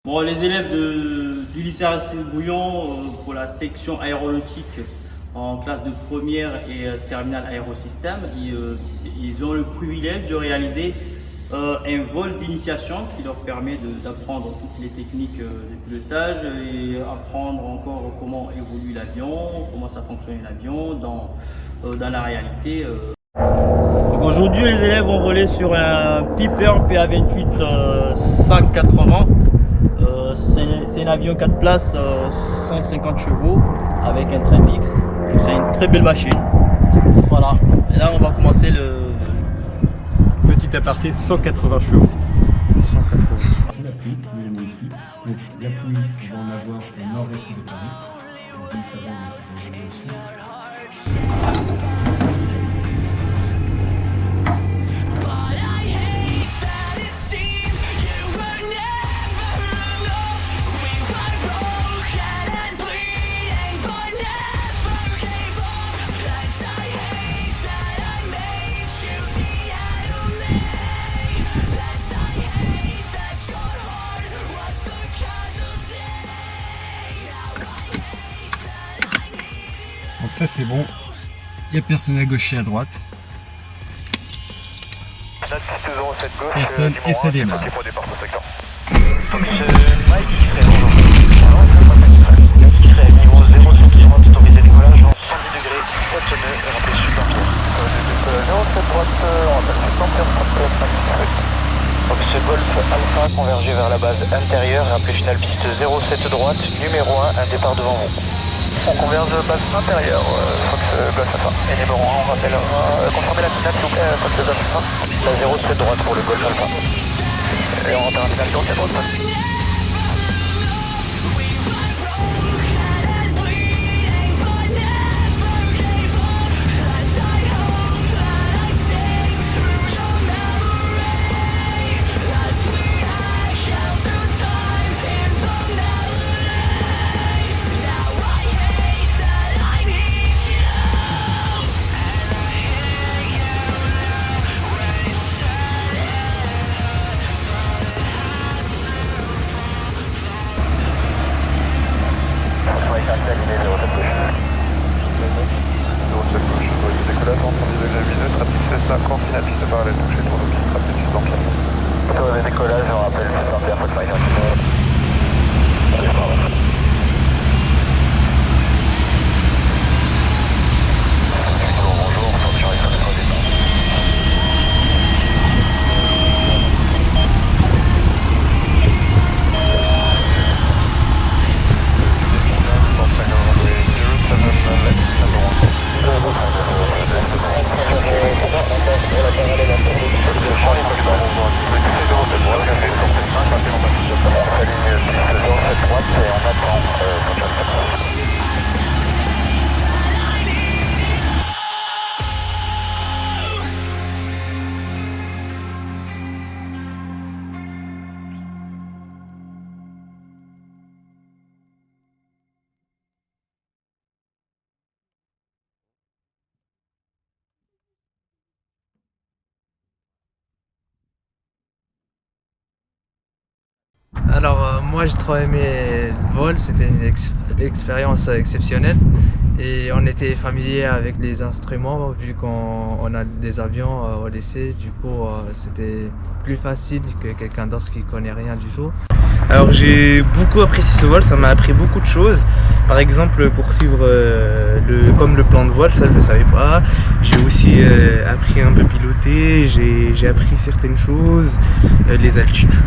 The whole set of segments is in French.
Bon, les élèves du lycée Aristide Bouillon pour la section aéronautique en classe de première et terminale aérosystème, ils ont le privilège de réaliser un vol d'initiation qui leur permet d'apprendre toutes les techniques de pilotage et apprendre encore comment évolue l'avion, comment ça fonctionne l'avion dans la réalité. Aujourd'hui, les élèves vont voler sur un Piper PA28 180. C'est un avion 4 places, 150 chevaux avec un train fixe. C'est une très belle machine. Voilà. Et là, on va commencer le petit aparté 180 chevaux. 180. La pluie, nous l'aimons ici. Donc la pluie, on va en avoir au nord-est de Paris. Donc, comme ça va, on va ici. Donc ça c'est bon, il n'y a personne à gauche et à droite. Personne et ça démarre. Ce Golf Alpha convergé vers la base intérieure, rappelez finale piste 07 droite, numéro 1, un départ devant vous. On converge base intérieure, Fox Golf Alpha. Et numéro 1, on rappelle, confirmez la finale s'il vous plaît, Fox Golf Alpha. La 07 droite pour le Golf Alpha. Et on rappelle la finale sur 4 droite. Décollage, on rappelle, 21 faut faire Alors moi j'ai trop aimé le vol, c'était une expérience exceptionnelle et on était familier avec les instruments vu qu'on a des avions au lycée, du coup c'était plus facile que quelqu'un d'autre qui connaît rien du tout. Alors j'ai beaucoup apprécié ce vol, ça m'a appris beaucoup de choses. Par exemple pour suivre comme le plan de voile, ça je ne savais pas. J'ai aussi appris un peu piloter, j'ai appris certaines choses, les altitudes.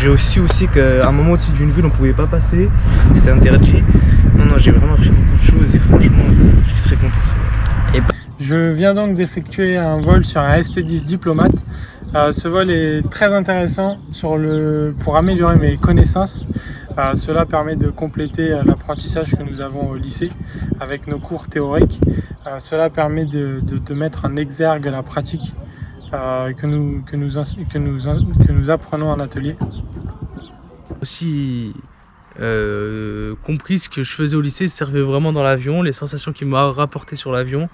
J'ai aussi qu'à un moment au-dessus d'une ville on ne pouvait pas passer, c'était interdit. Non, j'ai vraiment appris beaucoup de choses et franchement je suis très content de ce vol. Je viens donc d'effectuer un vol sur un ST10 Diplomate. Ce vol est très intéressant pour améliorer mes connaissances. Cela permet de compléter l'apprentissage que nous avons au lycée avec nos cours théoriques. Cela permet de mettre en exergue la pratique que nous apprenons en atelier. Aussi compris ce que je faisais au lycée servait vraiment dans l'avion, les sensations qu'il m'a rapportées sur l'avion,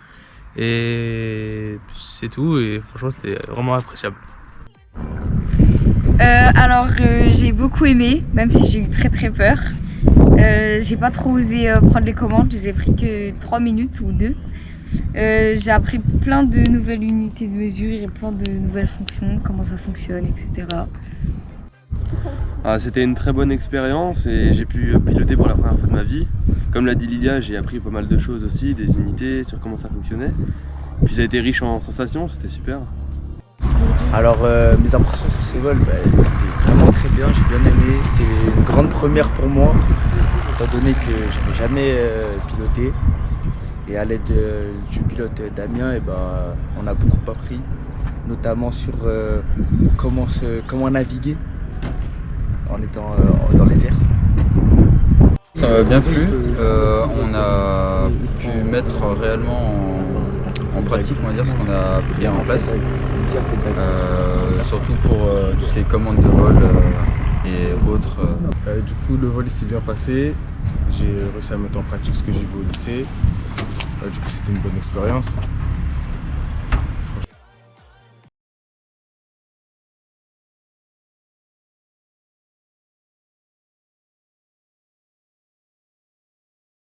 et c'est tout, et franchement c'était vraiment appréciable. J'ai beaucoup aimé, même si j'ai eu très peur. J'ai pas trop osé prendre les commandes, je les ai pris que 3 minutes ou 2. J'ai appris plein de nouvelles unités de mesure et plein de nouvelles fonctions, comment ça fonctionne, etc. C'était une très bonne expérience et j'ai pu piloter pour la première fois de ma vie. Comme l'a dit Lilia, j'ai appris pas mal de choses aussi, des unités, sur comment ça fonctionnait. Puis ça a été riche en sensations, c'était super. Alors mes impressions sur ce vol, c'était vraiment très bien, j'ai bien aimé. C'était une grande première pour moi, étant donné que j'avais jamais piloté. Et à l'aide du pilote Damien, on a beaucoup appris, notamment sur comment naviguer en étant dans les airs. Ça m'a bien plu, on a pu mettre réellement en pratique, on va dire, ce qu'on a pris en place, surtout pour toutes ces commandes de vol et autres. Du coup, le vol s'est bien passé, j'ai réussi à mettre en pratique ce que j'ai vu au lycée. Du coup, c'était une bonne expérience.